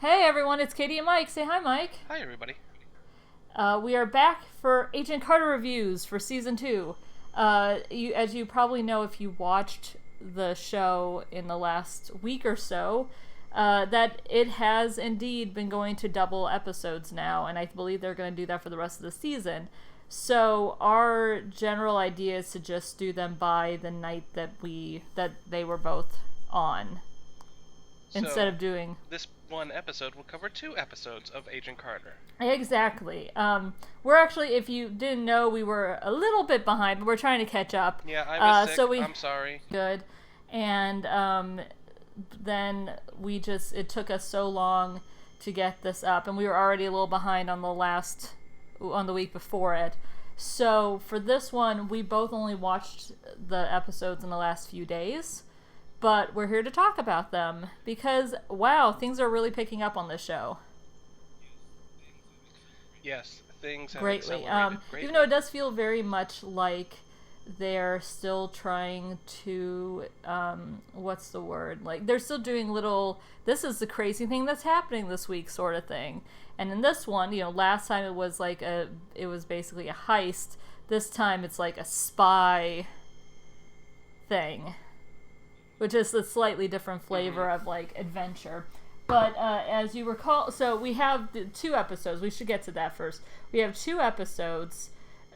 Hey everyone, it's Katie and Mike. Say hi, Mike. Hi, everybody. We are back for Agent Carter reviews for season 2. As you probably know if you watched the show in the last week or so, that it has indeed been going to double episodes now, and I believe they're going to do that for the rest of the season. So our general idea is to just do them by the night that they were both on, instead of doing this one episode will cover 2 episodes of Agent Carter. Exactly. We're actually, if you didn't know, we were a little bit behind, but we're trying to catch up. Yeah, I was sick. So I'm sorry. Good. And then it took us so long to get this up, and we were already a little behind on the week before it. So for this one, we both only watched the episodes in the last few days. But we're here to talk about them because, wow, things are really picking up on this show. Yes, things have greatly. Accelerated greatly. Even though it does feel very much like they're still trying to, what's the word? Like, they're still doing little, this is the crazy thing that's happening this week sort of thing. And in this one, last time it was basically a heist. This time it's like a spy thing, which is a slightly different flavor of, like, adventure. But as you recall, so we have 2 episodes. We should get to that first. We have 2 episodes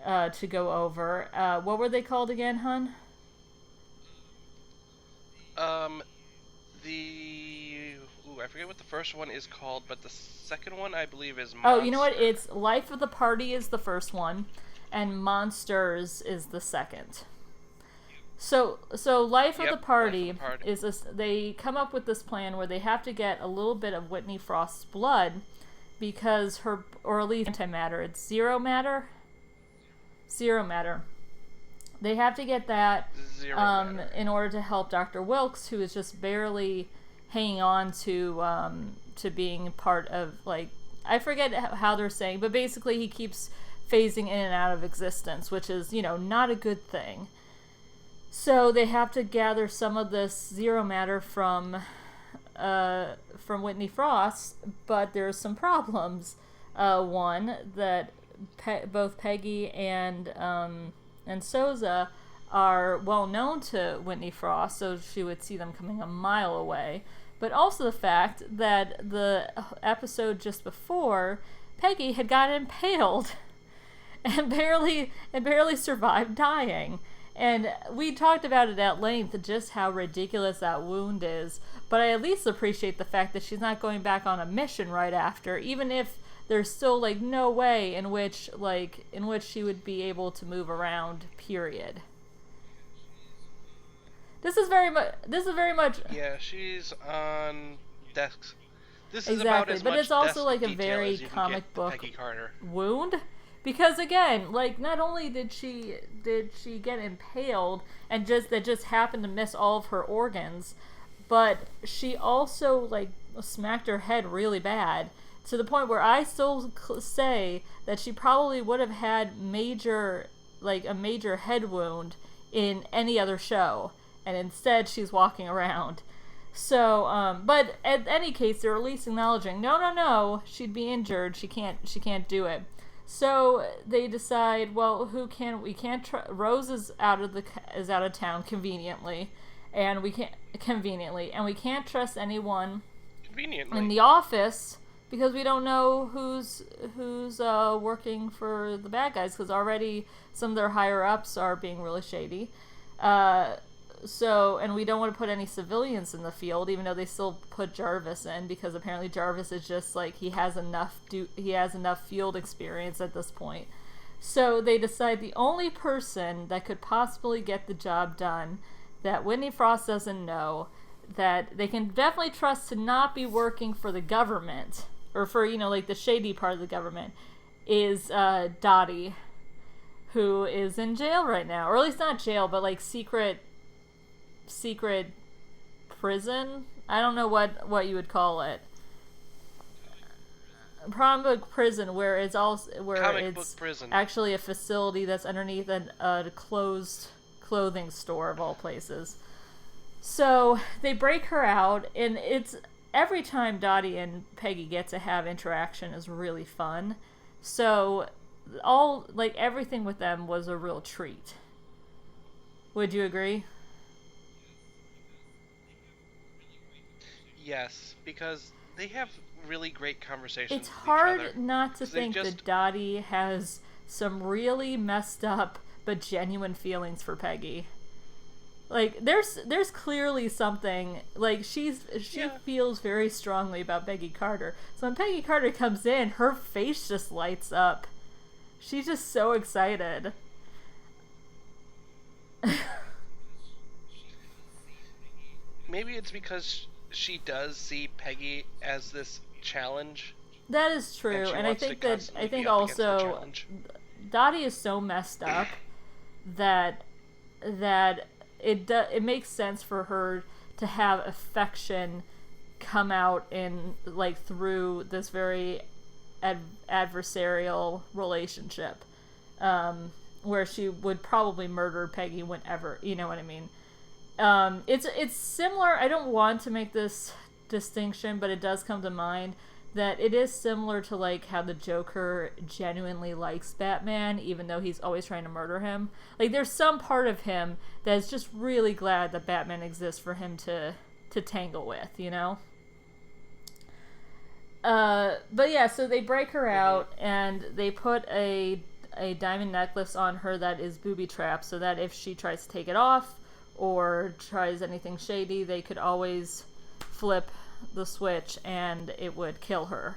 to go over. What were they called again, hun? I forget what the first one is called, but the second one, I believe, is Monster. Oh, you know what? It's Life of the Party is the first one, and Monsters is the second. So Life of the Party is this. They come up with this plan where they have to get a little bit of Whitney Frost's blood because or at least antimatter. It's zero matter. They have to get that in order to help Dr. Wilkes, who is just barely hanging on to being part of, like, I forget how they're saying, but basically he keeps phasing in and out of existence, which is not a good thing. So they have to gather some of this zero matter from Whitney Frost, but there's some problems. One, that both Peggy and Souza are well known to Whitney Frost, so she would see them coming a mile away. But also the fact that the episode just before, Peggy had got impaled and barely survived dying. And we talked about it at length, just how ridiculous that wound is. But I at least appreciate the fact that she's not going back on a mission right after, even if there's still, like, no way in which she would be able to move around, period. This is very much. Yeah, she's on desks. This exactly, is about as but much it's also like a detail very as you can comic get book Peggy Carter. wound. Because again, like, not only did she get impaled and just happened to miss all of her organs, but she also, like, smacked her head really bad to the point where I still say that she probably would have had a major head wound in any other show, and instead she's walking around. So, but in any case, they're at least acknowledging, no, she'd be injured. She can't do it. So they decide, well, Rose is out of town conveniently, and we can't trust anyone in the office because we don't know who's working for the bad guys, because already some of their higher ups are being really shady. And we don't want to put any civilians in the field, even though they still put Jarvis in, because apparently Jarvis is just like, he has enough field experience at this point. So they decide the only person that could possibly get the job done, that Whitney Frost doesn't know, that they can definitely trust to not be working for the government, or for, like, the shady part of the government, is Dottie, who is in jail right now. Or at least not jail, but, like, secret prison. I don't know what you would call it. Comic book prison, where it's actually a facility that's underneath a closed clothing store of all places. So they break her out, and every time Dottie and Peggy get to have interaction is really fun. So all like everything with them was a real treat. Would you agree? Yes, because they have really great conversations It's with hard each other. not to 'Cause they think just- that Dottie has some really messed up but genuine feelings for Peggy. Like there's clearly something, like she Yeah. feels very strongly about Peggy Carter. So when Peggy Carter comes in, her face just lights up. She's just so excited. Maybe it's because she does see Peggy as this challenge. That is true, And she and I wants to think that constantly be up against the also challenge. Dottie is so messed up that it makes sense for her to have affection come out in like through this very adversarial relationship, where she would probably murder Peggy whenever, you know what I mean. It's similar. I don't want to make this distinction, but it does come to mind that it is similar to like how the Joker genuinely likes Batman, even though he's always trying to murder him. Like there's some part of him that's just really glad that Batman exists for him to tangle with, you know? But yeah, so they break her out and they put a diamond necklace on her that is booby trapped, so that if she tries to take it off or tries anything shady, they could always flip the switch and it would kill her.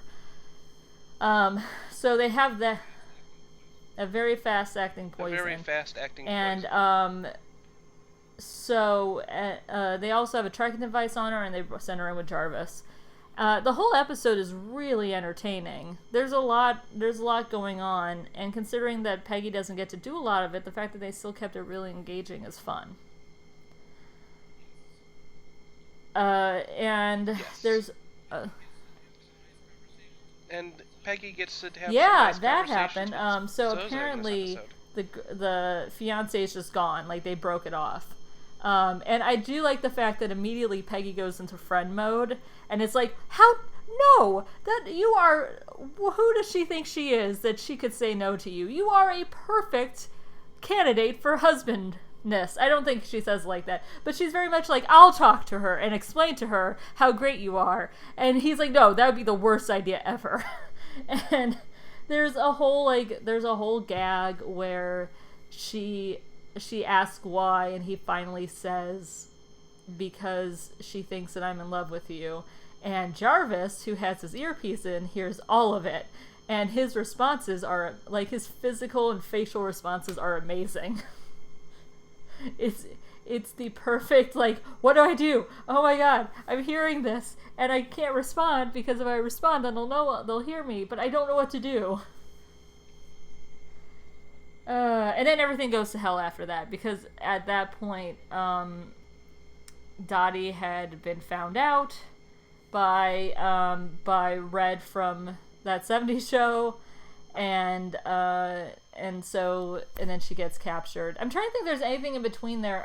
So they have a very fast acting poison. A very fast acting and poison. So they also have a tracking device on her, and they send her in with Jarvis. The whole episode is really entertaining. There's a lot going on, and considering that Peggy doesn't get to do a lot of it, the fact that they still kept it really engaging is fun. And Yes. there's And Peggy gets to have some yeah, nice that conversations happened. with So Zozo in this apparently episode. the fiance is just gone. Like they broke it off. And I do like the fact that immediately Peggy goes into friend mode, and it's like, how? No, that you are. Who does she think she is that she could say no to you? You are a perfect candidate for husbandness. I don't think she says it like that, but she's very much like, I'll talk to her and explain to her how great you are. And he's like, no, that would be the worst idea ever. And there's a whole gag where she asks why, and he finally says, because she thinks that I'm in love with you. And Jarvis, who has his earpiece in, hears all of it. And his responses are, like, his physical and facial responses are amazing. It's the perfect, like, what do I do? Oh my god, I'm hearing this, and I can't respond, because if I respond, then they'll hear me, but I don't know what to do. And then everything goes to hell after that, because at that point, Dottie had been found out by Red from that '70s show, and then she gets captured. I'm trying to think if there's anything in between there.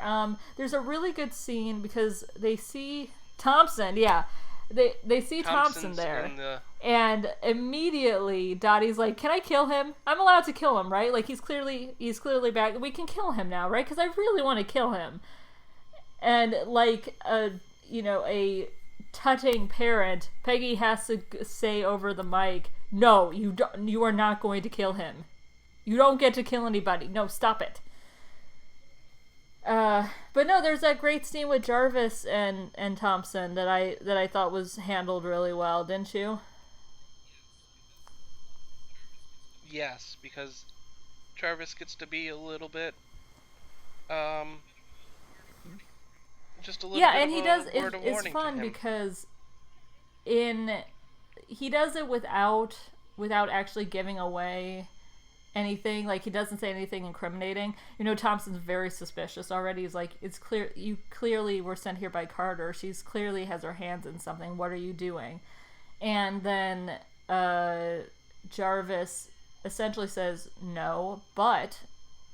There's a really good scene because they see Thompson. Yeah, they see Thompson there. And immediately Dottie's like, can I kill him? I'm allowed to kill him, right? Like he's clearly back. We can kill him now, right? Because I really want to kill him. And like a tutting parent, Peggy has to say over the mic, no, you are not going to kill him. You don't get to kill anybody. No, stop it. But no, there's that great scene with Jarvis and Thompson that I thought was handled really well, didn't you? Yes, because Jarvis gets to be a little bit, just a little bit and of he a does. word of It's warning fun to him. because he does it without actually giving away anything. Like he doesn't say anything incriminating. Thompson's very suspicious already. He's like, it's clear you clearly were sent here by Carter. She's clearly has her hands in something. What are you doing? And then Jarvis essentially says, no, but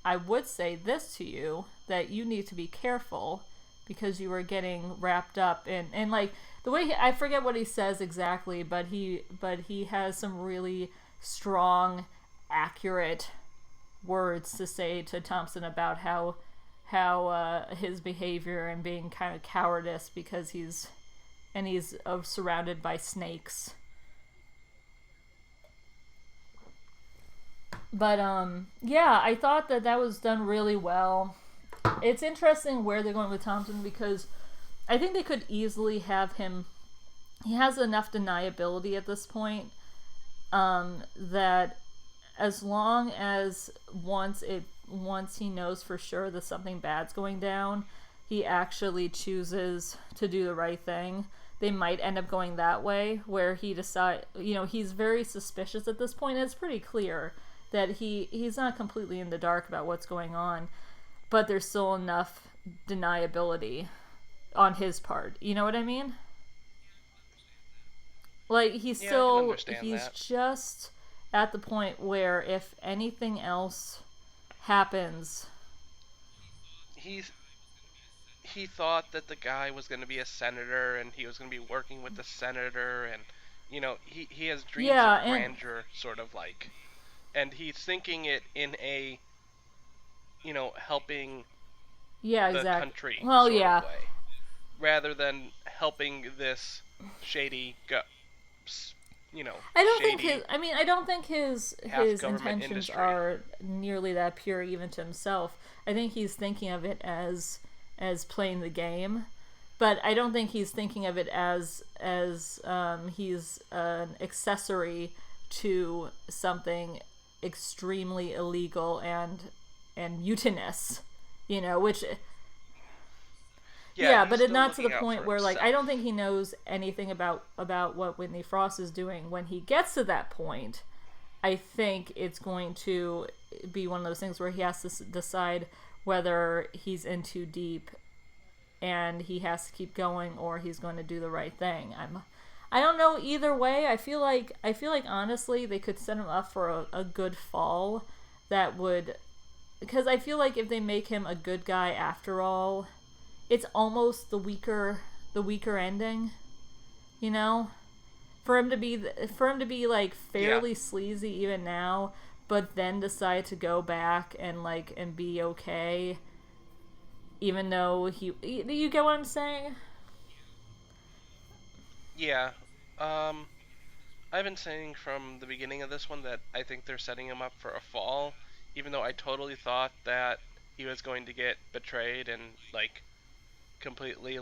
I would say this to you, that you need to be careful because you are getting wrapped up in, and like the way I forget what he says exactly, but he has some really strong, accurate words to say to Thompson about how his behavior and being kind of cowardice because he's surrounded by snakes. But yeah, I thought that was done really well. It's interesting where they're going with Thompson because I think they could easily have him. He has enough deniability at this point that as long as once he knows for sure that something bad's going down, he actually chooses to do the right thing. They might end up going that way where he decide, he's very suspicious at this point. And it's pretty clear that he's not completely in the dark about what's going on, but there's still enough deniability on his part. You know what I mean? Like, he's just at the point where if anything else happens... He thought that the guy was going to be a senator, and he was going to be working with the senator, and, he has dreams of grandeur, sort of like. And he's thinking it in a, helping the country sort of way. Rather than helping this shady I don't think his intentions are nearly that pure even to himself. I think he's thinking of it as playing the game, but I don't think he's thinking of it as he's an accessory to something extremely illegal and mutinous, which... Yeah, but it's not to the point where, like, I don't think he knows anything about what Whitney Frost is doing. When he gets to that point, I think it's going to be one of those things where he has to decide whether he's in too deep and he has to keep going or he's going to do the right thing. I don't know either way. I feel like honestly they could set him up for a good fall that would, because I feel like if they make him a good guy after all, it's almost the weaker ending, for him to be like fairly sleazy even now, but then decide to go back and be okay, even though you get what I'm saying? Yeah, I've been saying from the beginning of this one that I think they're setting him up for a fall, even though I totally thought that he was going to get betrayed and completely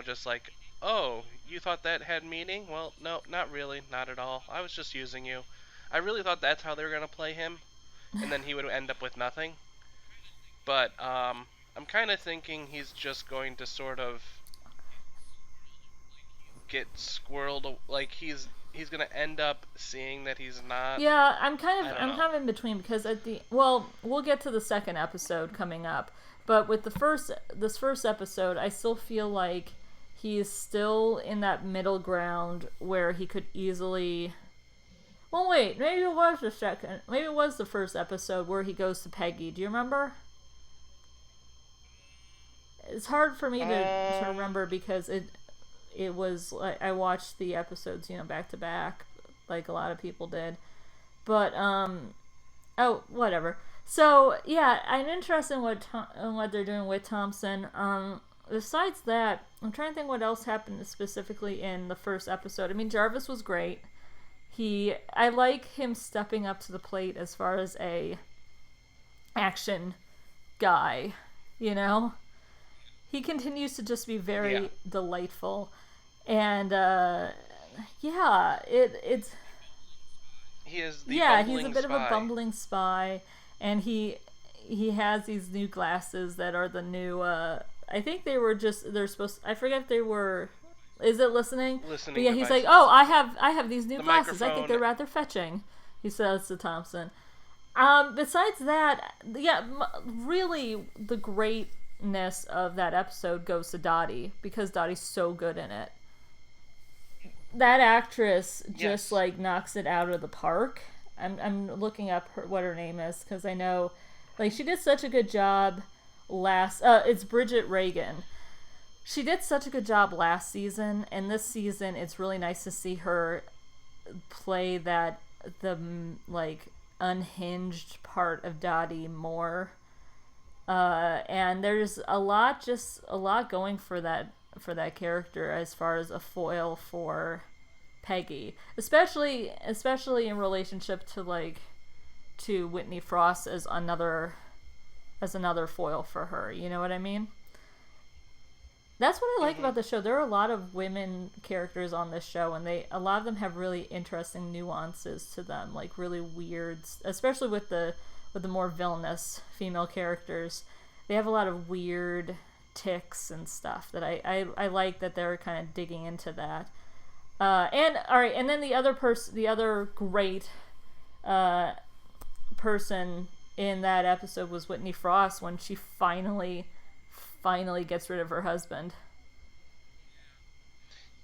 just like, oh, you thought that had meaning? Well, no, not really, not at all. I was just using you. I really thought that's how they were going to play him, and then he would end up with nothing. But I'm kind of thinking he's just going to sort of get squirreled, like he's going to end up seeing that he's not. Yeah, I'm kind of in between because we'll get to the second episode coming up. But with this first episode, I still feel like he's still in that middle ground where he could easily... Well, wait, maybe it was the second. Maybe it was the first episode where he goes to Peggy. Do you remember? It's hard for me to remember because it was like I watched the episodes, back to back, like a lot of people did. But whatever. So, yeah, I'm interested in what they're doing with Thompson. Besides that, I'm trying to think what else happened specifically in the first episode. I mean, Jarvis was great. I like him stepping up to the plate as far as a action guy, He continues to just be very delightful. And, it's... He is the bumbling he's a bit spy. of a bumbling spy. And he has these new glasses that are the new, I think they're supposed to, I forget if they were, is it listening? But yeah, he's like, oh, I have these new glasses. I think they're rather fetching, he says to Thompson. Besides that, really the greatness of that episode goes to Dottie, because Dottie's so good in it. That actress just knocks it out of the park. I'm looking up what her name is because I know, she did such a good job it's Bridget Reagan. she did such a good job last season, and this season it's really nice to see her play that the like unhinged part of Dottie more. And there's a lot going for that character as far as a foil for Peggy, especially in relationship to Whitney Frost as another foil for her. You know what I mean? That's what I like about the show. There are a lot of women characters on this show, and a lot of them have really interesting nuances to them, like really weird, especially with the more villainous female characters. They have a lot of weird tics and stuff that I like that they're kind of digging into that. And then the other great person in that episode was Whitney Frost when she finally gets rid of her husband.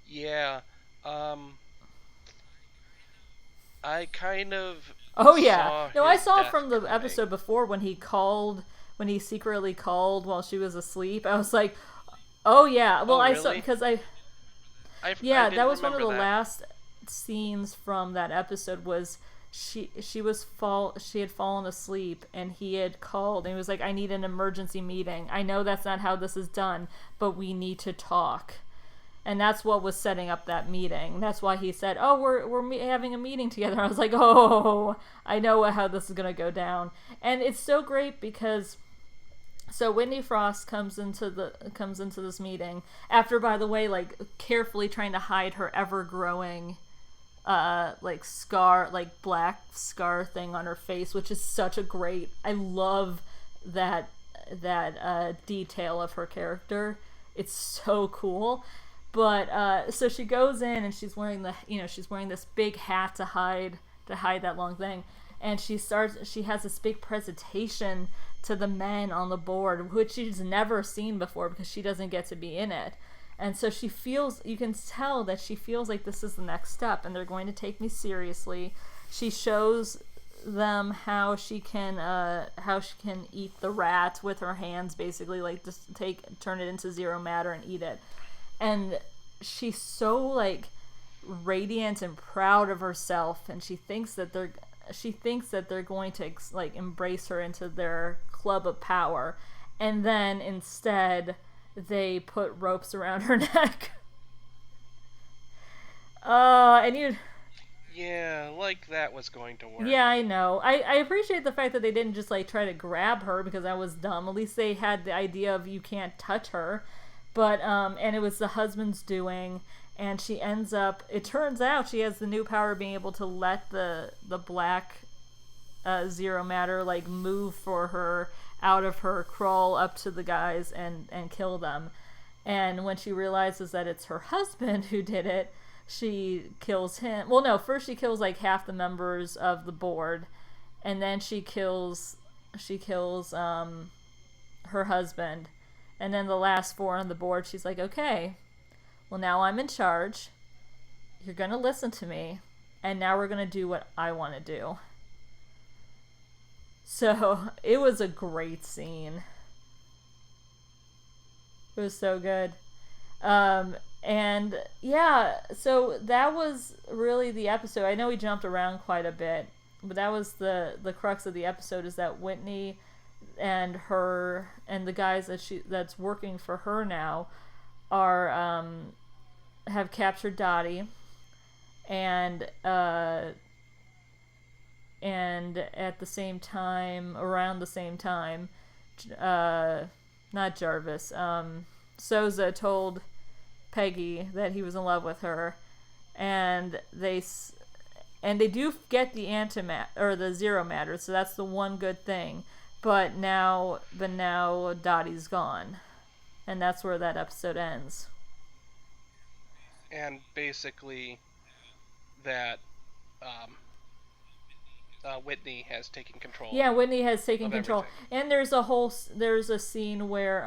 Yeah. I kind of I saw from the coming. episode before when he secretly called while she was asleep. I was like, oh yeah. Well, really? I saw because that was one of the last scenes from that episode. Was she had fallen asleep and he had called and he was like, I need an emergency meeting. I know that's not how this is done, but we need to talk. And that's what was setting up that meeting. That's why he said, oh, we're having a meeting together. I was like, oh, I know how this is going to go down. And it's so great because so Whitney Frost comes into this meeting after, by the way, like carefully trying to hide her ever-growing scar, like black scar thing on her face, which is such a great, I love that detail of her character. It's so cool. But so she goes in and she's wearing this big hat to hide that long thing, and she has this big presentation to the men on the board, which she's never seen before because she doesn't get to be in it. And so you can tell that she feels like this is the next step and they're going to take me seriously. She shows them how she can eat the rat with her hands, basically, like just turn it into zero matter and eat it. And she's so like radiant and proud of herself, and she thinks that they're going to like embrace her into their club of power, and then instead they put ropes around her neck. Yeah, like that was going to work. Yeah, I know. I appreciate the fact that they didn't just like try to grab her, because that was dumb. At least they had the idea of you can't touch her. But and it was the husband's doing, and she ends up, it turns out she has the new power of being able to let the black zero matter like move for her out of her, crawl up to the guys and kill them. And when she realizes that it's her husband who did it, she kills him. Well, no, first she kills like half the members of the board, and then she kills her husband. And then the last 4 on the board, she's like, okay, well, now I'm in charge. You're going to listen to me. And now we're going to do what I want to do. So it was a great scene. It was so good. And yeah, so that was really the episode. I know we jumped around quite a bit, but that was the crux of the episode, is that Whitney and her and the guys that's working for her now are have captured Dottie, and at the same time, around the same time, not Jarvis, Sousa told Peggy that he was in love with her, and they do get the antimatter or the zero matter, so that's the one good thing. But now Dottie's gone, and that's where that episode ends. And basically, that Whitney has taken control. Yeah, Whitney has taken control, everything. And there's a scene where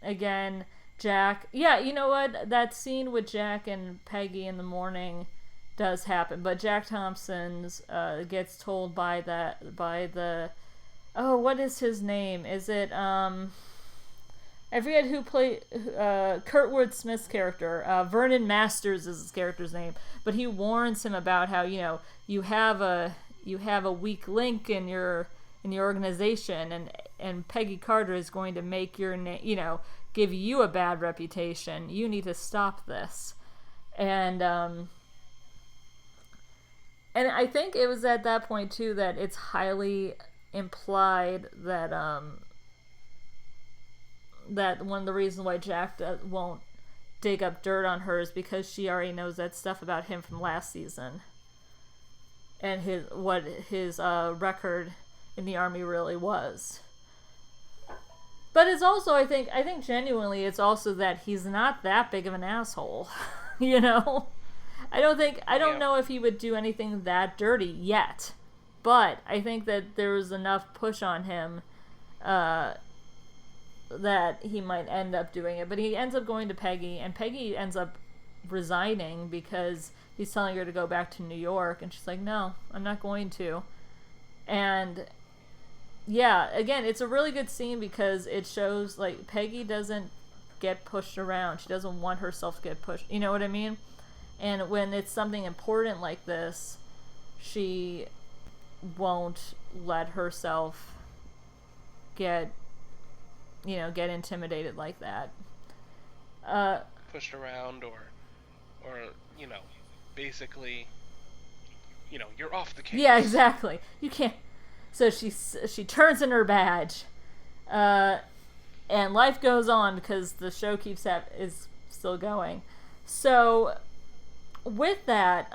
again Jack. Yeah, you know what? That scene with Jack and Peggy in the morning does happen, but Jack Thompson's gets told by the. Oh, what is his name? Is it I forget who played Kurtwood Smith's character. Vernon Masters is his character's name, but he warns him about how you have a weak link in your organization, and Peggy Carter is going to make your give you a bad reputation. You need to stop this, and I think it was at that point too that it's highly implied that that one of the reasons why Jack won't dig up dirt on her is because she already knows that stuff about him from last season, and his record in the army really was. But it's also I think genuinely it's also that he's not that big of an asshole, I don't know if he would do anything that dirty yet, but I think that there was enough push on him that he might end up doing it. But he ends up going to Peggy, and Peggy ends up resigning because he's telling her to go back to New York, and she's like, no, I'm not going to. And yeah, again, it's a really good scene because it shows like Peggy doesn't get pushed around. She doesn't want herself to get pushed, you know what I mean? And when it's something important like this, she won't let herself get intimidated like that. Pushed around or basically, you're off the case. Yeah, exactly. You can't. So she turns in her badge, and life goes on because the show is still going. So with that,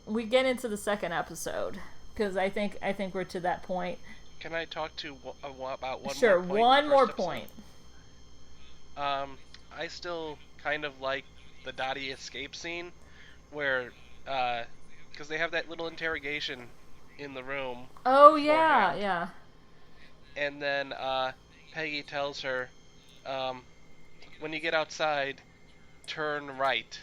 we get into the second episode because I think we're to that point. Can I talk about one sure, more point? One more point. I still kind of like the Dottie escape scene where, because they have that little interrogation in the room. Oh, yeah, yeah. And then Peggy tells her, when you get outside, turn right.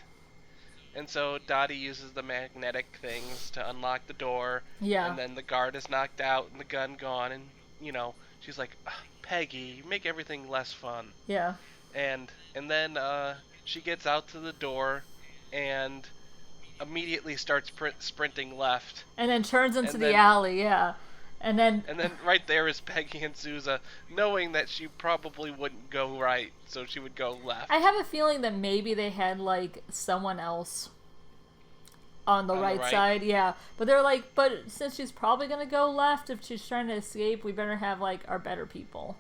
And so Dottie uses the magnetic things to unlock the door. Yeah. And then the guard is knocked out and the gun gone. And, she's like, Peggy, you make everything less fun. Yeah. And then she gets out to the door and immediately starts sprinting left. And then turns into the alley, yeah. And then right there is Peggy and Sousa, knowing that she probably wouldn't go right, so she would go left. I have a feeling that maybe they had, like, someone else on the right side, yeah. But they're like, but since she's probably going to go left if she's trying to escape, we better have, like, our better people.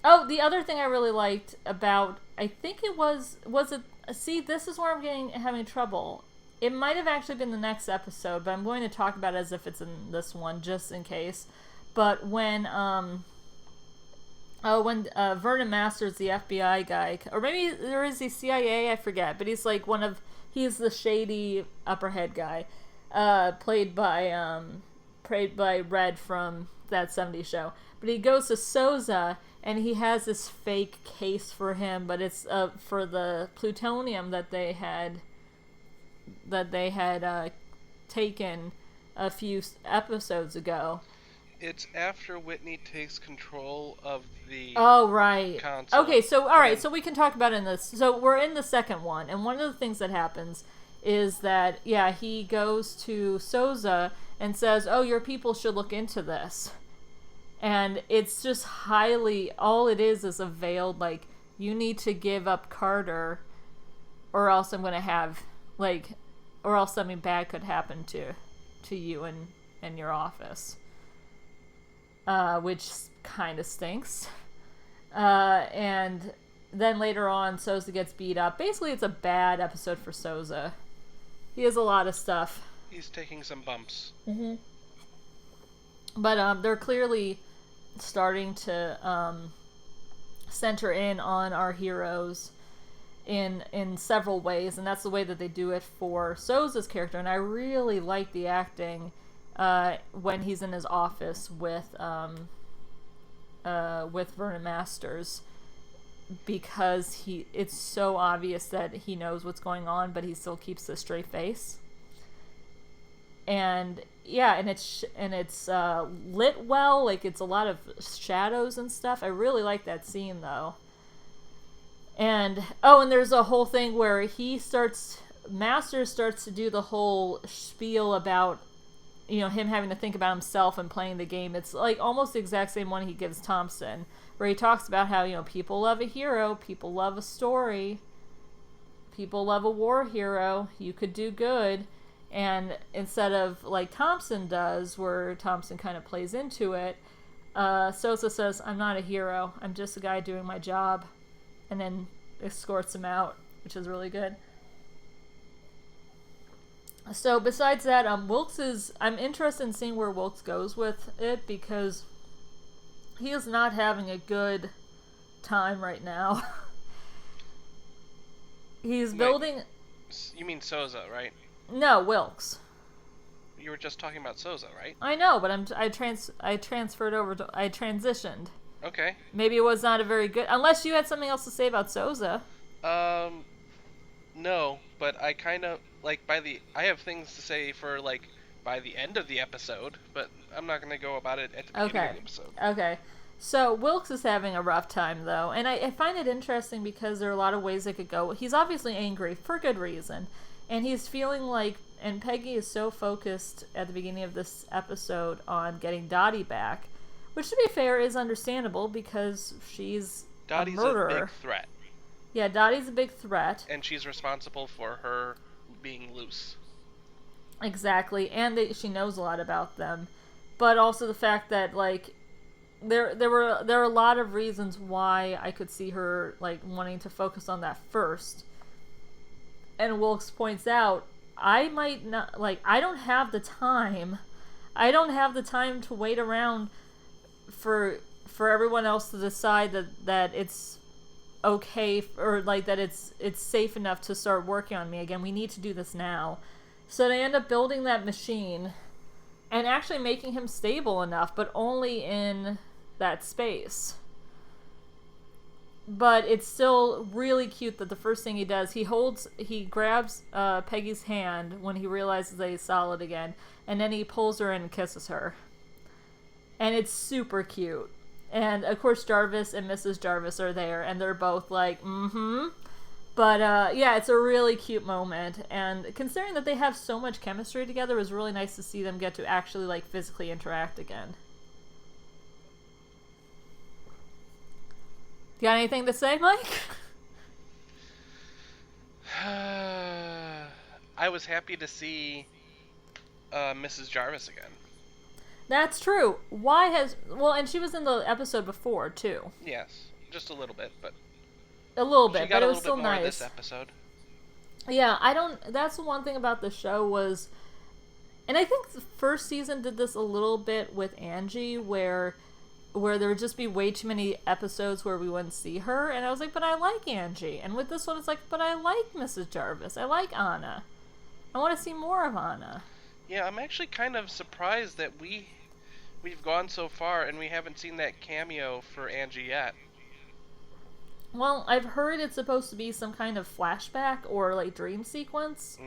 Oh, the other thing I really liked about, I think it was it, see, this is where I'm having trouble. It might have actually been the next episode, but I'm going to talk about it as if it's in this one, just in case. But when Vernon Masters, the FBI guy, or maybe there is the CIA, I forget, but he's like he's the shady upper head guy, played by Red from That 70s Show. But he goes to Sousa, and he has this fake case for him, but it's for the plutonium that they had taken a few episodes ago. It's after Whitney takes control of the console. Okay, so alright, so we can talk about it in this. So we're in the second one, and one of the things that happens is that, he goes to Sousa and says, oh, your people should look into this. And it's just all it is a veiled, like, you need to give up Carter, or else I'm going to have, like, or else something bad could happen to you and your office. Which kind of stinks. And then later on, Sousa gets beat up. Basically, it's a bad episode for Sousa. He has a lot of stuff. He's taking some bumps. Mm-hmm. But they're clearly starting to center in on our heroes in several ways, and that's the way that they do it for Sousa's character. And I really like the acting when he's in his office with Vernon Masters, because it's so obvious that he knows what's going on, but he still keeps a straight face. And it's lit well, like it's a lot of shadows and stuff. I really like that scene though. And there's a whole thing where Master starts to do the whole spiel about, him having to think about himself and playing the game. It's like almost the exact same one he gives Thompson, where he talks about how, people love a hero, people love a story, people love a war hero, you could do good. And instead of like Thompson does, where Thompson kind of plays into it, Sousa says, I'm not a hero, I'm just a guy doing my job, and then escorts him out, which is really good. So besides that, I'm interested in seeing where Wilkes goes with it, because he is not having a good time right now. He's building... You mean Sousa, right? No, Wilkes. You were just talking about Sousa, right? I know, but I transferred over to... I transitioned. Okay. Maybe it was not a very good... Unless you had something else to say about Sousa. No, but I kind of... I have things to say for, by the end of the episode, but I'm not going to go about it at the beginning of the episode. Okay. So, Wilkes is having a rough time, though, and I find it interesting because there are a lot of ways it could go. He's obviously angry, for good reason, and he's feeling like... And Peggy is so focused at the beginning of this episode on getting Dottie back, which, to be fair, is understandable because she's Dottie's a murderer. a big threat. Yeah, Dottie's a big threat. And she's responsible for her being loose. Exactly, and she knows a lot about them. But also the fact that, there are a lot of reasons why I could see her, wanting to focus on that first. And Wilkes points out, I might not, I don't have the time. I don't have the time to wait around for everyone else to decide that it's okay, or that it's safe enough to start working on me again. We need to do this now. So they end up building that machine and actually making him stable enough, but only in that space. But it's still really cute that the first thing he does, he grabs Peggy's hand when he realizes that he's solid again, and then he pulls her in and kisses her. And it's super cute. And, of course, Jarvis and Mrs. Jarvis are there, and they're both like, mm-hmm. But, yeah, it's a really cute moment. And considering that they have so much chemistry together, it was really nice to see them get to actually, physically interact again. You got anything to say, Mike? I was happy to see Mrs. Jarvis again. That's true. And she was in the episode before, too. Yes, just a little bit, but... A little bit, but it was still still more nice. This episode. Yeah, that's the one thing about the show was... And I think the first season did this a little bit with Angie, where there would just be way too many episodes where we wouldn't see her, and I was like, but I like Angie. And with this one, it's like, but I like Mrs. Jarvis. I like Anna. I want to see more of Anna. Yeah, I'm actually kind of surprised that we've gone so far and we haven't seen that cameo for Angie yet. Well, I've heard it's supposed to be some kind of flashback or, dream sequence.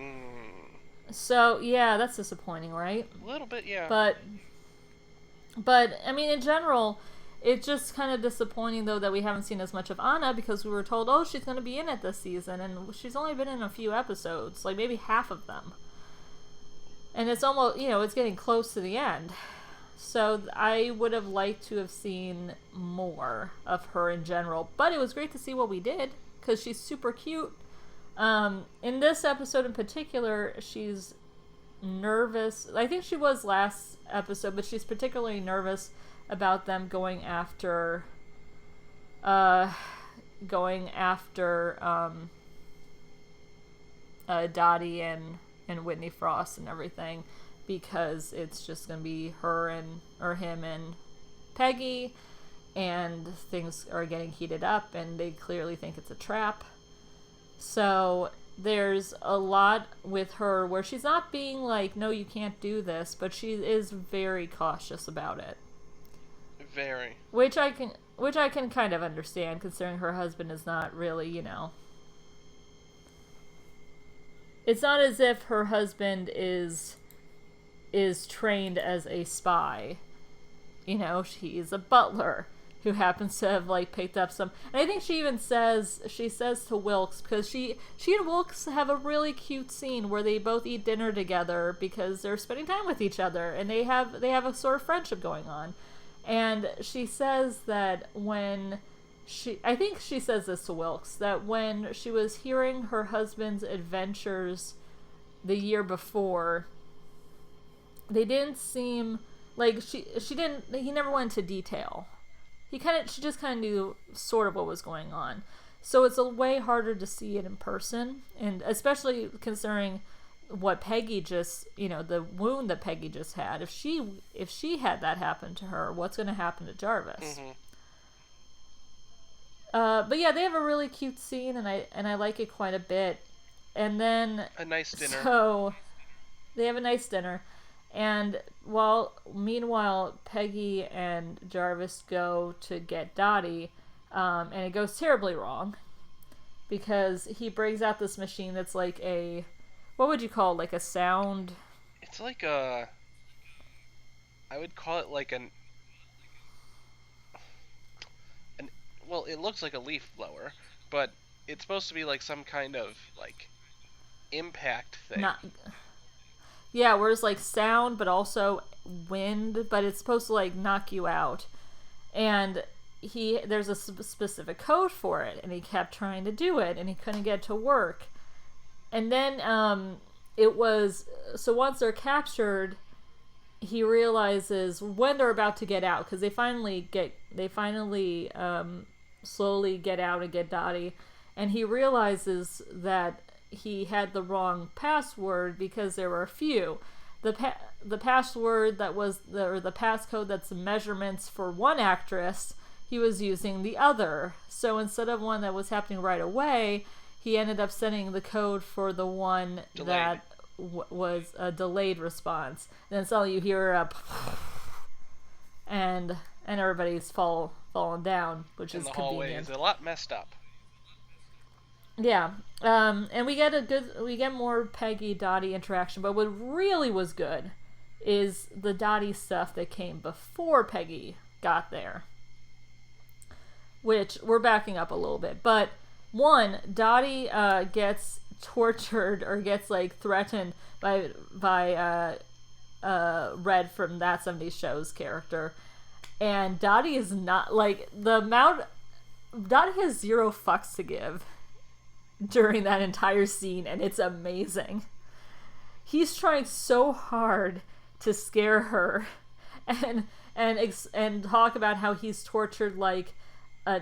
So, yeah, that's disappointing, right? A little bit, yeah. But, I mean, in general, it's just kind of disappointing, though, that we haven't seen as much of Anna, because we were told, oh, she's going to be in it this season, and she's only been in a few episodes, maybe half of them. And it's almost, it's getting close to the end. So I would have liked to have seen more of her in general, but it was great to see what we did, because she's super cute. In this episode in particular, she's nervous. I think she was last episode, but she's particularly nervous about them going after Dottie and Whitney Frost and everything, because it's just gonna be him and Peggy, and things are getting heated up, and they clearly think it's a trap. So there's a lot with her where she's not being like, no, you can't do this, but she is very cautious about it. Very. Which I can kind of understand, considering her husband is not really, It's not as if her husband is trained as a spy. He's a butler. who happens to have like picked up some. And I think she says to Wilkes, because she and Wilkes have a really cute scene where they both eat dinner together because they're spending time with each other, and they have a sort of friendship going on. And she says that I think she says this to Wilkes, that when she was hearing her husband's adventures the year before, they didn't seem like he never went into detail. She just kind of knew sort of what was going on. So it's a way harder to see it in person, and especially considering what Peggy just, the wound that Peggy just had. If she had that happen to her, what's going to happen to Jarvis? Mm-hmm. But yeah, they have a really cute scene, and I like it quite a bit. And then a nice dinner. So they have a nice dinner. And meanwhile, Peggy and Jarvis go to get Dottie, and it goes terribly wrong, because he brings out this machine that's like what would you call it? Like a sound? It's like I would call it like well, it looks like a leaf blower, but it's supposed to be like some kind of like impact thing. Yeah, where it's like sound, but also wind, but it's supposed to like knock you out. And there's a specific code for it, and he kept trying to do it, and he couldn't get it to work. And then so once they're captured, he realizes when they're about to get out, because they finally slowly get out and get Dottie, and he realizes that he had the wrong password, because there were a few. The password that was the passcode that's the measurements for one actress, he was using the other. So instead of one that was happening right away, he ended up sending the code for the one delayed. that was a delayed response. And then suddenly you hear a and everybody's falling down, which is convenient. The hallway is a lot messed up. Yeah, and we get more Peggy Dottie interaction, but what really was good is the Dottie stuff that came before Peggy got there, which we're backing up a little bit. But one, Dottie gets tortured or gets like threatened by Red from That 70s Show's character, and Dottie is not like Dottie has zero fucks to give during that entire scene, and it's amazing. He's trying so hard to scare her and talk about how he's tortured like a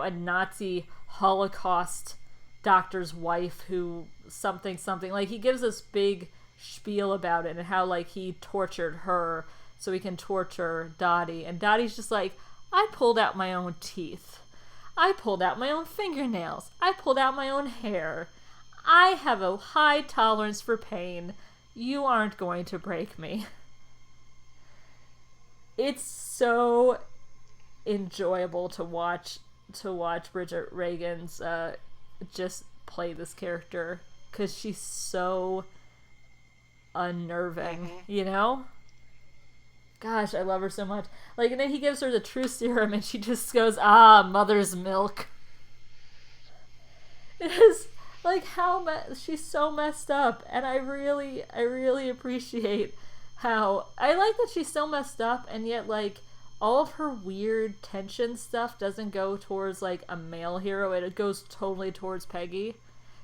Nazi Holocaust doctor's wife who something like he gives this big spiel about it and how like he tortured her so he can torture Dottie, and Dottie's just like, I pulled out my own teeth. I pulled out my own fingernails. I pulled out my own hair. I have a high tolerance for pain. You aren't going to break me. It's so enjoyable to watch Bridget Regan's just play this character, because she's so unnerving, Gosh, I love her so much. Like, and then he gives her the truth serum, and she just goes, mother's milk. It is like she's so messed up, and I really appreciate how I like that she's so messed up, and yet like all of her weird tension stuff doesn't go towards like a male hero; it goes totally towards Peggy.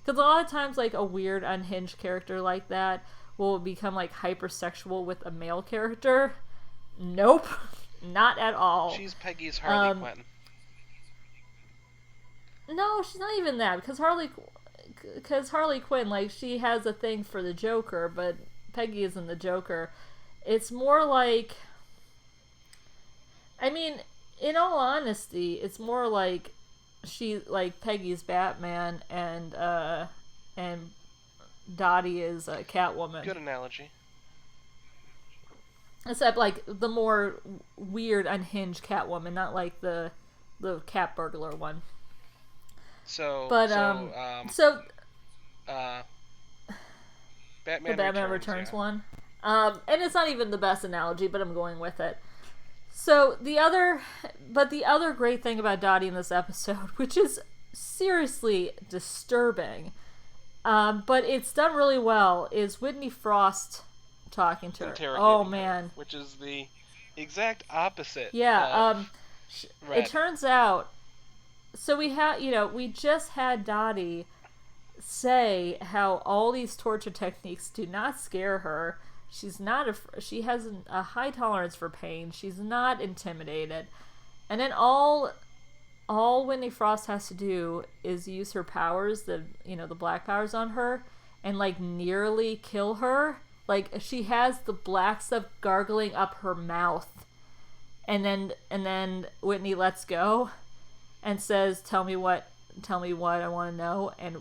Because a lot of times, like a weird unhinged character like that will become like hypersexual with a male character. Nope, not at all. She's Peggy's Harley Quinn. No, she's not even that, because Harley Quinn, like, she has a thing for the Joker, but Peggy isn't the Joker. It's more like, I mean, in all honesty, it's more like Peggy's Batman and Dottie is Catwoman. Good analogy. Except, like, the more weird, unhinged Catwoman, not like the cat burglar one. Batman the Batman Returns one. And it's not even the best analogy, but I'm going with it. So the other great thing about Dottie in this episode, which is seriously disturbing, but it's done really well, is Whitney Frost talking to her. Oh man, her, which is the exact opposite. Yeah. It turns out. So we just had Dottie say how all these torture techniques do not scare her. She's not. She has a high tolerance for pain. She's not intimidated. And then all Whitney Frost has to do is use her powers, the black powers on her, and like nearly kill her. Like she has the black stuff gargling up her mouth, and then Whitney lets go, and says, "Tell me what I want to know." And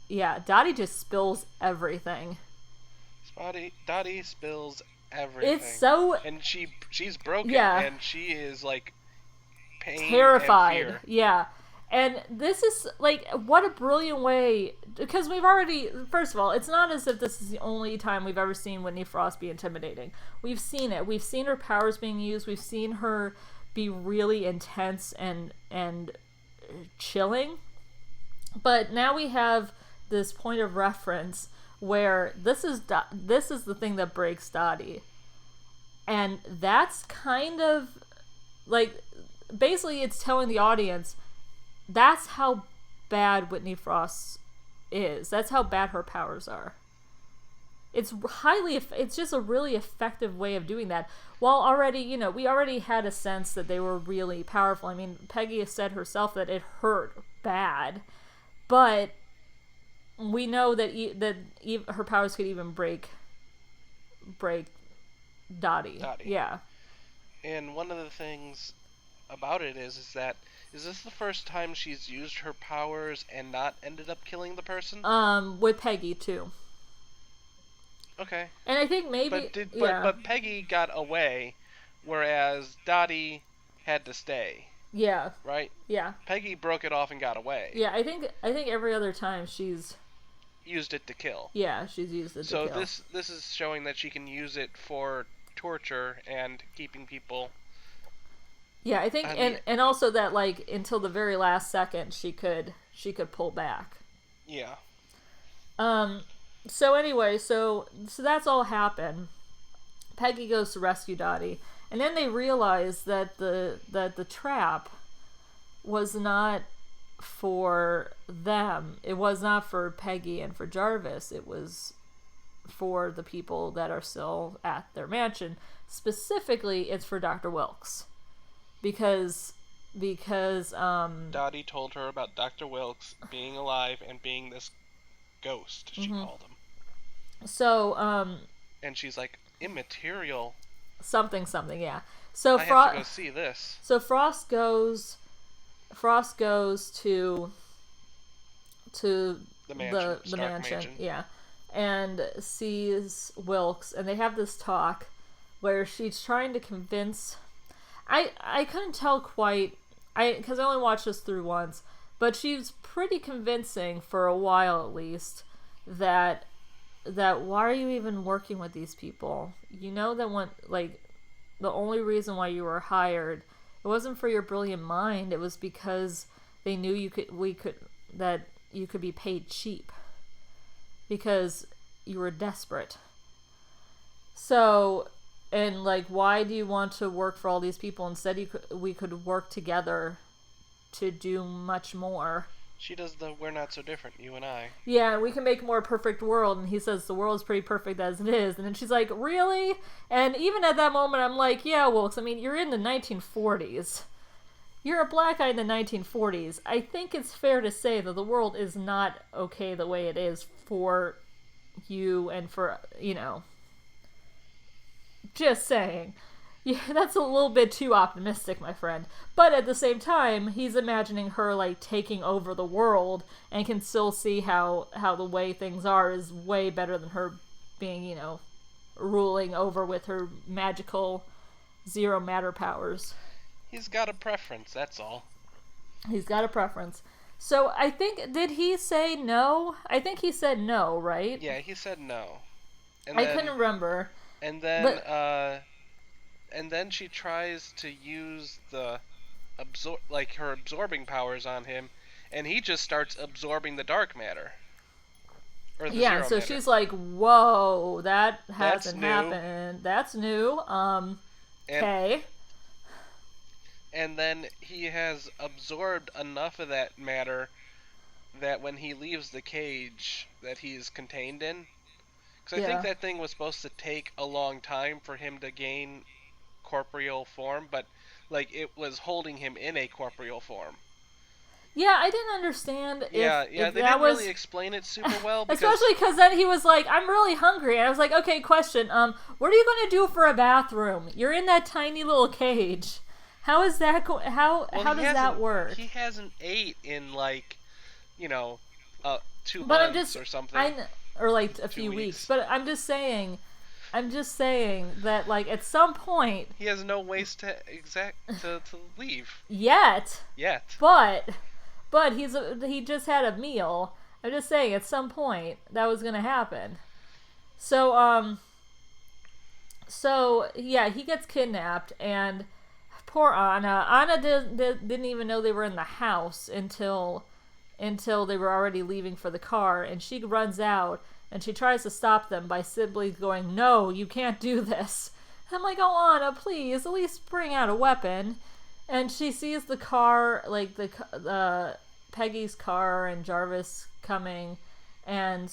yeah, Dottie just spills everything. Dottie spills everything. It's so, and she's broken. Yeah. And she is like pain terrified. And fear. Yeah. And this is like, what a brilliant way, because we've already, first of all, it's not as if this is the only time we've ever seen Whitney Frost be intimidating. We've seen it. We've seen her powers being used. We've seen her be really intense and chilling. But now we have this point of reference where this is the thing that breaks Dottie. And that's kind of like, basically it's telling the audience that's how bad Whitney Frost is. That's how bad her powers are. It's just a really effective way of doing that. While already, we already had a sense that they were really powerful. I mean, Peggy has said herself that it hurt bad, but we know that her powers could even break Dottie. Yeah. And one of the things about it is that, is this the first time she's used her powers and not ended up killing the person? With Peggy too. Okay. And I think maybe but Peggy got away, whereas Dottie had to stay. Yeah. Right? Yeah. Peggy broke it off and got away. Yeah, I think every other time she's used it to kill. Yeah, she's used it to kill. So this is showing that she can use it for torture and keeping people. Yeah, I think and also that like until the very last second she could pull back. Yeah. So anyway, so that's all happened. Peggy goes to rescue Dottie, and then they realize that the trap was not for them. It was not for Peggy and for Jarvis. It was for the people that are still at their mansion. Specifically, it's for Dr. Wilkes. Because Dottie told her about Dr. Wilkes being alive and being this ghost, she called him. So, and she's like, immaterial. Something, yeah. So I have to go see this. So Frost goes to the mansion, yeah, and sees Wilkes, and they have this talk where she's trying to convince. I couldn't tell quite, because I only watched this through once, but she's pretty convincing for a while at least that why are you even working with these people? You know that the only reason why you were hired, it wasn't for your brilliant mind. It was because they knew you could be paid cheap because you were desperate. So, and like, why do you want to work for all these people? Instead, we could work together to do much more. She does the "we're not so different, you and I." Yeah, we can make a more perfect world. And he says the world's pretty perfect as it is. And then she's like, really? And even at that moment, I'm like, yeah, Wilkes, I mean, you're in the 1940s. You're a black guy in the 1940s. I think it's fair to say that the world is not okay the way it is for you and for, just saying. Yeah, that's a little bit too optimistic, my friend. But at the same time, he's imagining her, like, taking over the world and can still see how the way things are is way better than her being, ruling over with her magical zero matter powers. He's got a preference, that's all. He's got a preference. So I think, did he say no? I think he said no, right? Yeah, he said no. I couldn't remember. And then, and then she tries to use her absorbing powers on him, and he just starts absorbing the dark matter. Or the Yeah, zero so matter. she's like, whoa, that That's hasn't new. happened. That's new. Okay. And then he has absorbed enough of that matter that when he leaves the cage that he is contained in. Because I think that thing was supposed to take a long time for him to gain corporeal form, but like it was holding him in a corporeal form. Yeah, I didn't understand if They that didn't was... really explain it super well. Especially because then he was like, I'm really hungry. And I was like, okay, question. What are you going to do for a bathroom? You're in that tiny little cage. How is that how does that work? He hasn't ate in like, 2 But months or something. Or like a few weeks. But I'm just saying that like at some point he has no ways to leave. Yet. But he just had a meal. I'm just saying at some point that was going to happen. So yeah, he gets kidnapped, and poor Anna. Anna didn't even know they were in the house until they were already leaving for the car, and she runs out and she tries to stop them by simply going, "No, you can't do this." I'm like, "Oh, Anna, please, at least bring out a weapon." And she sees the car, like the Peggy's car and Jarvis coming, and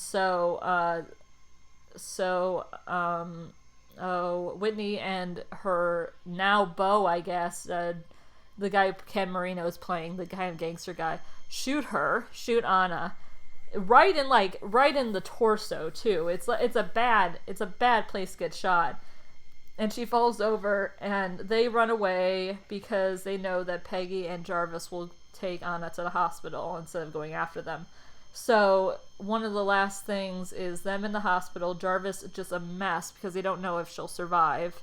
Whitney and her now beau, I guess, the guy Ken Marino is playing, the kind of gangster guy, shoot Anna, right in the torso too. It's a bad place to get shot. And she falls over, and they run away because they know that Peggy and Jarvis will take Anna to the hospital instead of going after them. So one of the last things is them in the hospital. Jarvis is just a mess because they don't know if she'll survive.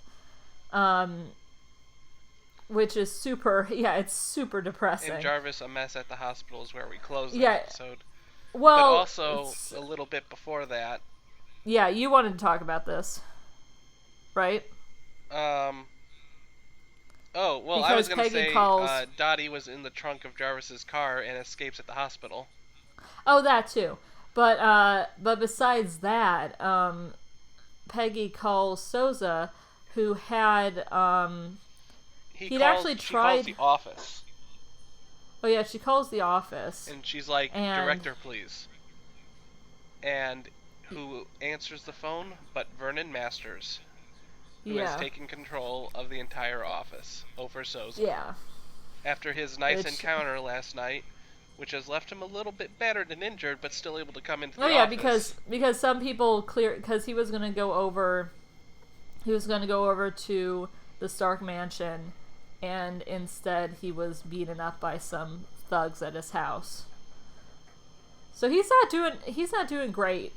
Which is it's super depressing. And Jarvis a mess at the hospital is where we close the episode. Well, but also a little bit before that. Yeah, you wanted to talk about this, right? Oh, well, because I was going to say calls... Dottie was in the trunk of Jarvis's car and escapes at the hospital. Oh, that too. But besides that, Peggy calls Souza, who had She calls the office. Oh yeah, she calls the office. And she's like, "Director, please." And who answers the phone but Vernon Masters, who has taken control of the entire office over Souza. Yeah. After his nice encounter last night, which has left him a little bit battered and injured, but still able to come into the office. because some people because he was going to go over to the Stark mansion, and instead he was beaten up by some thugs at his house. So he's not doing great.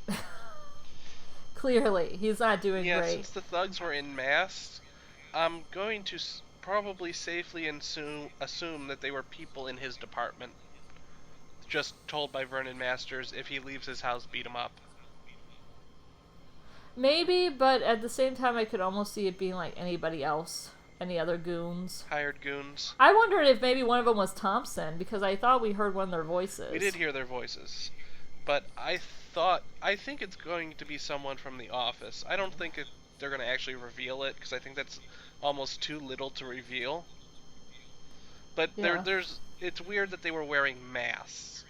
Clearly, he's not doing great. Yeah, since the thugs were in mass, I'm going to probably safely assume that they were people in his department. Just told by Vernon Masters, if he leaves his house, beat him up. Maybe, but at the same time, I could almost see it being like anybody else. Any other goons. Hired goons. I wondered if maybe one of them was Thompson, because I thought we heard one of their voices. We did hear their voices. But I think it's going to be someone from the office. I don't think they're going to actually reveal it, because I think that's almost too little to reveal. But it's weird that they were wearing masks.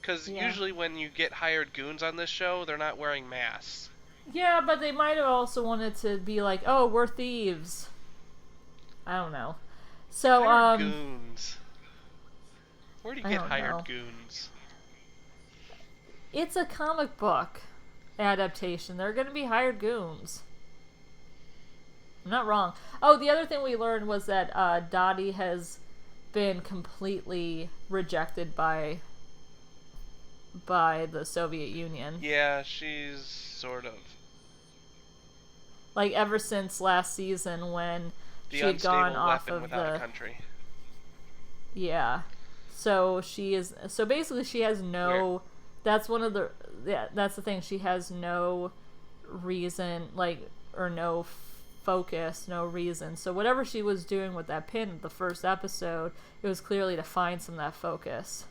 Because usually when you get hired goons on this show, they're not wearing masks. Yeah, but they might have also wanted to be like, oh, we're thieves. I don't know. So, hired goons. Where do you get hired goons? It's a comic book adaptation. They're going to be hired goons. I'm not wrong. Oh, the other thing we learned was that Dottie has been completely rejected by the Soviet Union. Yeah, she's sort of. Like ever since last season when she had gone off of the country. Yeah. So basically she has no that's the thing, she has no reason or no focus, no reason. So whatever she was doing with that pin in the first episode, it was clearly to find some of that focus.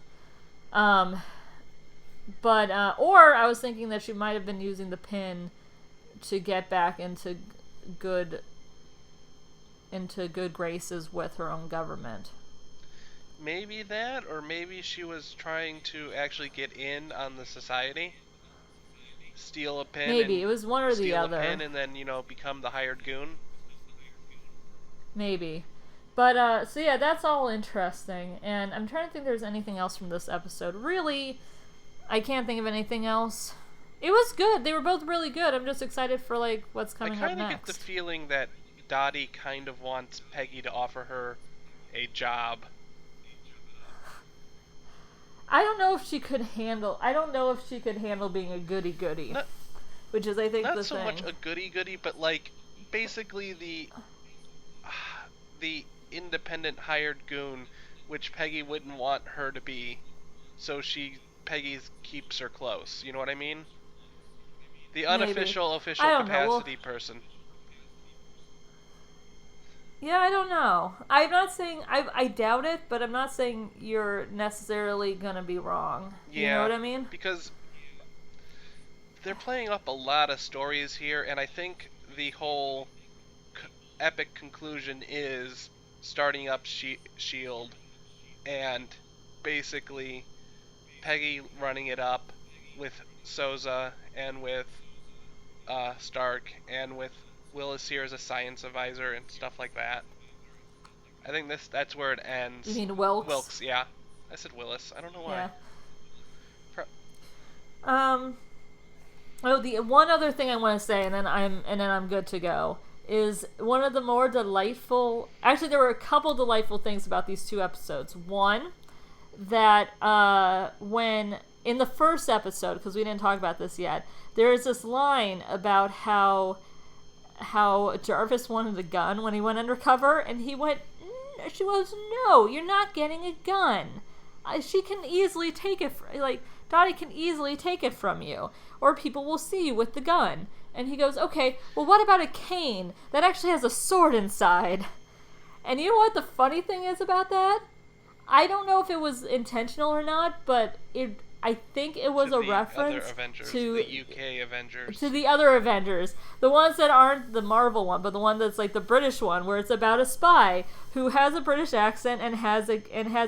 Or I was thinking that she might have been using the pin to get back into good graces with her own government. Maybe that, or maybe she was trying to actually get in on the society. Steal a pin. Maybe. It was one or the other. Steal a pin and then, become the hired goon. Maybe. But, so yeah, that's all interesting. And I'm trying to think if there's anything else from this episode. Really, I can't think of anything else. It was good. They were both really good. I'm just excited for, like, what's coming up next. I kind of get the feeling that Dottie kind of wants Peggy to offer her a job. I don't know if she could handle being a goody-goody. Which is, I think, the thing. Not so much a goody-goody, but, like, basically the independent hired goon, which Peggy wouldn't want her to be, so Peggy keeps her close. You know what I mean? The unofficial, official capacity person. Yeah, I don't know. I'm not saying I doubt it, but I'm not saying you're necessarily gonna be wrong. Yeah, you know what I mean? Because they're playing up a lot of stories here, and I think the whole epic conclusion is starting up S.H.I.E.L.D. and basically Peggy running it up with Sousa and with Stark and with Willis here as a science advisor and stuff like that. I think that's where it ends. You mean Wilkes? Wilkes, yeah. I said Willis. I don't know why. Yeah. The one other thing I want to say, and then I'm good to go, is one of the more delightful. Actually, there were a couple delightful things about these two episodes. One, that when in the first episode, because we didn't talk about this yet, there is this line about how Jarvis wanted a gun when he went undercover, and she goes, "No, you're not getting a gun. She can easily take it. Dottie can easily take it from you, or people will see you with the gun." And he goes, "Okay, well, what about a cane that actually has a sword inside?" And you know what the funny thing is about that? I don't know if it was intentional or not, but I think it was a reference to the UK Avengers. To the other Avengers. The ones that aren't the Marvel one, but the one that's like the British one, where it's about a spy who has a British accent and has a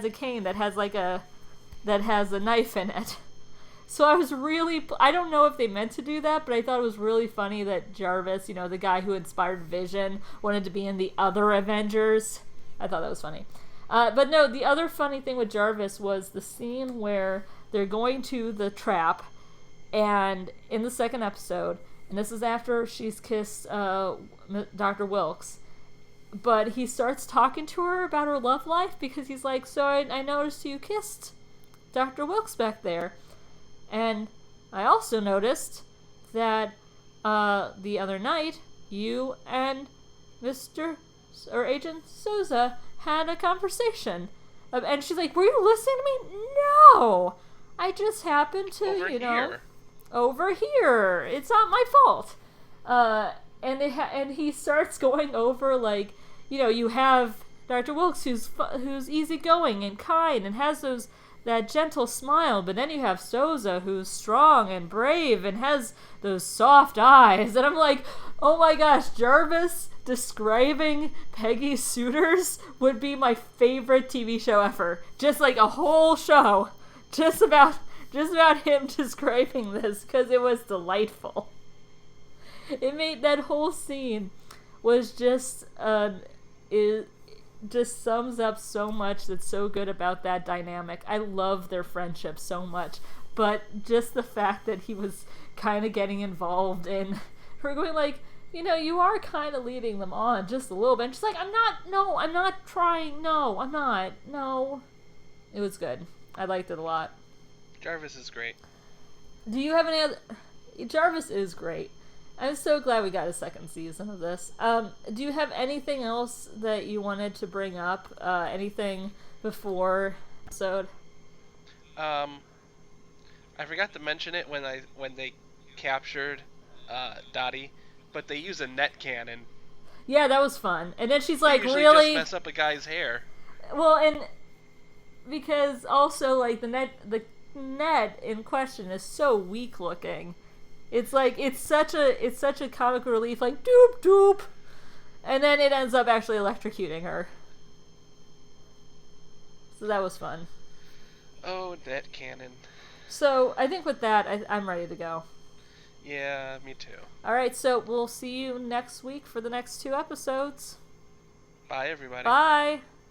cane that has a knife in it. So I don't know if they meant to do that, but I thought it was really funny that Jarvis, the guy who inspired Vision, wanted to be in the other Avengers. I thought that was funny. But no, the other funny thing with Jarvis was the scene where they're going to the trap, and in the second episode, and this is after she's kissed Dr. Wilkes, but he starts talking to her about her love life, because he's like, "So I noticed you kissed Dr. Wilkes back there, and I also noticed that the other night you and Agent Sousa had a conversation." And she's like, "Were you listening to me?" "No, I just happened to, over here. It's not my fault." And he starts going over, like, you have Dr. Wilkes who's easygoing and kind and has that gentle smile, but then you have Sousa who's strong and brave and has those soft eyes. And I'm like, oh my gosh, Jarvis describing Peggy's suitors would be my favorite TV show ever. Just like a whole show just about him describing this, because it was delightful. It made that whole scene was just it just sums up so much that's so good about that dynamic. I love their friendship so much, but just the fact that he was kind of getting involved in her going like, you are kind of leading them on just a little bit. And she's like, I'm not trying. No, I'm not. No. It was good. I liked it a lot. Jarvis is great. Do you have any other... Jarvis is great. I'm so glad we got a second season of this. Do you have anything else that you wanted to bring up? Anything before episode? I forgot to mention it when they captured Dottie, but they use a net cannon. Yeah, that was fun. And then she's You like, usually really? just mess up a guy's hair. Well, and because also like the net in question is so weak looking. It's like it's such a comic relief, like doop doop, and then it ends up actually electrocuting her. So that was fun. Oh, net cannon. So I think with that, I'm ready to go. Yeah, me too. All right, so we'll see you next week for the next 2 episodes. Bye, everybody. Bye.